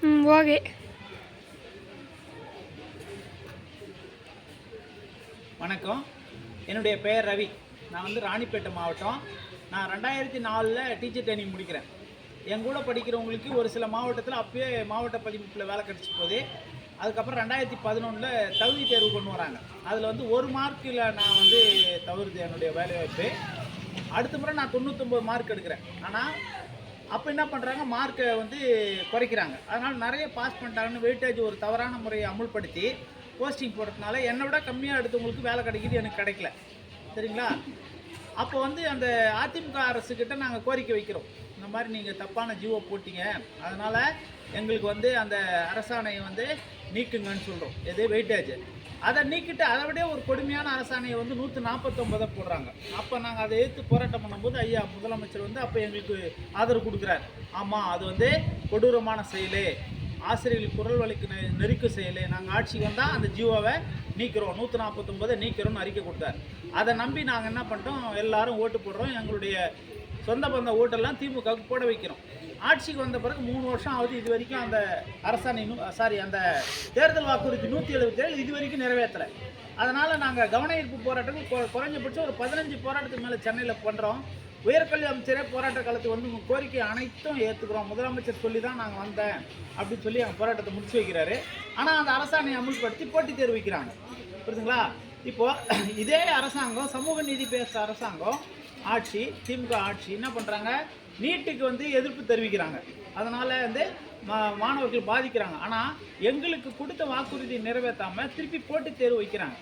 Okay. வணக்கம். என்னுடைய பெயர் ரவி. நான் வந்து ராணிப்பேட்டை மாவட்டம். நான் 2004 டீச்சர் ட்ரைனிங் முடிக்கிறேன். என் கூட படிக்கிறவங்களுக்கு ஒரு சில மாவட்டத்தில் அப்பயே மாவட்ட பதிப்பில் வேலை கிடச்சி போகுது. அதுக்கப்புறம் 2011 தகுதி தேர்வு கொண்டு வராங்க. அதில் வந்து 1 மார்க்கில் நான் வந்து தவறுது என்னுடைய வேலைவாய்ப்பு. அடுத்த முறை நான் 99 மார்க் எடுக்கிறேன். ஆனால் அப்போ என்ன பண்ணுறாங்க, மார்க்கை வந்து குறைக்கிறாங்க. அதனால் நிறைய பாஸ் பண்ணிட்டாங்கன்னு வெயிட்டேஜ் ஒரு தவறான முறையை அமுல்படுத்தி போஸ்டிங் போடுறதுனால என்னை விட கம்மியாக எடுத்தவங்களுக்கு வேலை கிடைக்கிது, எனக்கு கிடைக்கல. சரிங்களா? அப்போ வந்து அந்த அதிமுக அரசுக்கிட்ட நாங்கள் கோரிக்கை வைக்கிறோம். இந்த மாதிரி நீங்கள் தப்பான ஜிஓ போட்டிங்க, அதனால் எங்களுக்கு வந்து அந்த அரசாணையை வந்து நீக்குங்கன்னு சொல்கிறோம். எது வெயிட்டேஜ் அதை நீக்கிட்டு அதை விட ஒரு கொடுமையான அரசாணையை வந்து 149 போடுறாங்க. அப்போ நாங்கள் அதை எதிர்த்து போராட்டம் பண்ணும்போது ஐயா முதலமைச்சர் வந்து அப்போ எங்களுக்கு ஆதரவு கொடுக்குறாரு. ஆமாம், அது வந்து கொடூரமான செயலே, ஆசிரியர்களுக்கு குரல் வலிக்கு நெருக்க செயலே, நாங்கள் ஆட்சிக்கு வந்தால் அந்த ஜியோவை நீக்கிறோம், 149 நீக்கிறோம்னு அறிக்கை கொடுத்தாரு. அதை நம்பி நாங்கள் என்ன பண்ணிட்டோம், எல்லாரும் ஓட்டு போடுறோம். எங்களுடைய சொந்த பந்த ஓட்டெல்லாம் திமுகவுக்கு போட வைக்கிறோம். ஆட்சிக்கு வந்த பிறகு 3 வருஷம் ஆகுது. இது வரைக்கும் அந்த அரசாணை அந்த தேர்தல் வாக்குறுதி 177 இது வரைக்கும் நிறைவேற்றலை. அதனால் நாங்கள் கவன ஈர்ப்பு போராட்டத்துக்கு குறைஞ்சபட்சம் ஒரு 15 போராட்டத்துக்கு மேலே சென்னையில் பண்ணுறோம். உயர்கல்வி அமைச்சரே போராட்ட காலத்துக்கு வந்து உங்கள் கோரிக்கை அனைத்தும் ஏற்றுக்கிறோம், முதலமைச்சர் சொல்லி தான் நாங்கள் வந்தேன் அப்படின்னு சொல்லி எங்கள் போராட்டத்தை முடிச்சு வைக்கிறாரு. ஆனால் அந்த அரசாணையை அமுல்படுத்தி போட்டித் தேர்வு வைக்கிறாங்க. புரியுதுங்களா? இப்போது இதே அரசாங்கம், சமூக நீதி பேசுகிற அரசாங்கம் ஆட்சி, திமுக ஆட்சி என்ன பண்ணுறாங்க, நீட்டுக்கு வந்து எதிர்ப்பு தெரிவிக்கிறாங்க. அதனால் வந்து மாணவர்கள் பாதிக்கிறாங்க. ஆனால் எங்களுக்கு கொடுத்த வாக்குறுதி நிறைவேற்றாமல் திருப்பி போட்டித் தேர்வு வைக்கிறாங்க.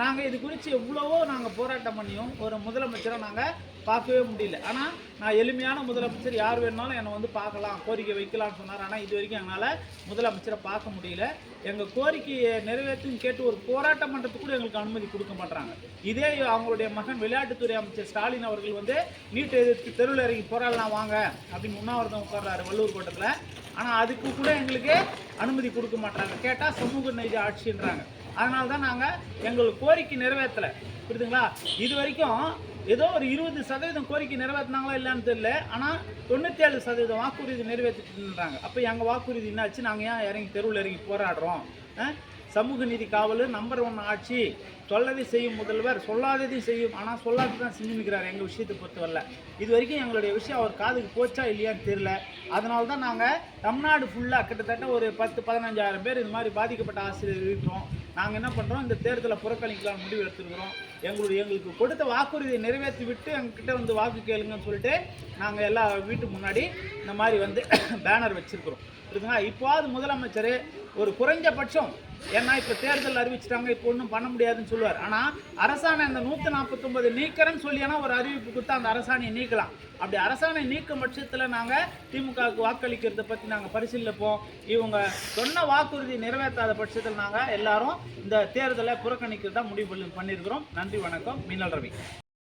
நாங்கள் இது குறித்து எவ்வளவோ நாங்கள் போராட்டம் பண்ணியும் ஒரு முதலமைச்சரை நாங்கள் பார்க்கவே முடியல. ஆனால் நான் எளிமையான முதலமைச்சர், யார் வேணுனாலும் என்னை வந்து பார்க்கலாம், கோரிக்கை வைக்கலாம்னு சொன்னார். ஆனால் இது வரைக்கும் எங்களால் முதலமைச்சரை பார்க்க முடியல. எங்கள் கோரிக்கையை நிறைவேற்றும் கேட்டு ஒரு போராட்டம் பண்ணுறதுக்கு கூட எங்களுக்கு அனுமதி கொடுக்க மாட்டாங்க. இதே அவங்களுடைய மகன் விளையாட்டுத்துறை அமைச்சர் ஸ்டாலின் அவர்கள் வந்து நீட்டை எதிர்த்து தெருவில் இறங்கி போராடலாம் வாங்க அப்படின்னு உண்ணாவிரதம் உட்கார்றாரு வள்ளூர் கோட்டத்தில். ஆனால் அதுக்கு கூட எங்களுக்கு அனுமதி கொடுக்க மாட்டாங்க. கேட்டால் சமூக நீதி ஆட்சின்றாங்க. அதனால தான் நாங்கள் எங்களுக்கு கோரிக்கை நிறைவேற்றலை. புரியுதுங்களா? இது வரைக்கும் ஏதோ ஒரு 20% கோரிக்கை நிறைவேற்றினாங்களா இல்லைன்னு தெரியல. ஆனால் 97% வாக்குறுதி நிறைவேற்றிட்டுன்றாங்க. அப்போ எங்கள் வாக்குறுதி என்னாச்சு? நாங்கள் ஏன் இறங்கி தெருவில் இறங்கி போராடுறோம்? சமூக நீதி காவல் நம்பர் 1 ஆட்சி, சொல்லதை செய்யும் முதல்வர், சொல்லாததையும் செய்யும். ஆனால் சொல்லாத தான் செஞ்சுன்னுக்கிறார் எங்கள் விஷயத்தை பொறுத்தவரை. இது வரைக்கும் எங்களுடைய விஷயம் அவர் காதுக்கு போச்சா இல்லையான்னு தெரியல. அதனால தான் நாங்கள் தமிழ்நாடு ஃபுல்லாக கிட்டத்தட்ட ஒரு 10-15,000 பேர் இது மாதிரி பாதிக்கப்பட்ட ஆசிரியர் இருக்கிறோம். நாங்கள் என்ன பண்ணுறோம், இந்த தேர்தலை புறக்கணிக்கலாம் முடிவு எடுத்துருக்கிறோம். எங்களுக்கு கொடுத்த வாக்குறுதியை நிறைவேற்றி விட்டு எங்ககிட்ட வந்து வாக்கு கேளுங்கன்னு சொல்லிட்டு நாங்கள் எல்லா வீட்டு முன்னாடி இந்த மாதிரி வந்து பேனர் வச்சுருக்கிறோம். புரியுதுங்களா? இப்போது முதலமைச்சர் ஒரு குறைஞ்சபட்சம், ஏன்னா இப்போ தேர்தல் அறிவிச்சிட்டாங்க, இப்போ ஒன்றும் பண்ண முடியாதுன்னு சொல்லுவார். ஆனால் அரசாணை அந்த 149 நீக்கிறேன்னு சொல்லினா ஒரு அறிவிப்பு கொடுத்தா அந்த அரசாணையை நீக்கலாம். அப்படி அரசாணை நீக்கும் பட்சத்தில் நாங்கள் திமுகவுக்கு வாக்களிக்கிறத பற்றி நாங்கள் பரிசீலிப்போம். இவங்க சொன்ன வாக்குறுதி நிறைவேற்றாத பட்சத்தில் நாங்கள் எல்லாரும் இந்த தேர்தலை புறக்கணிக்கிறதா முடிவு பண்ணியிருக்கிறோம். நன்றி, வணக்கம். மீனல் ரவி.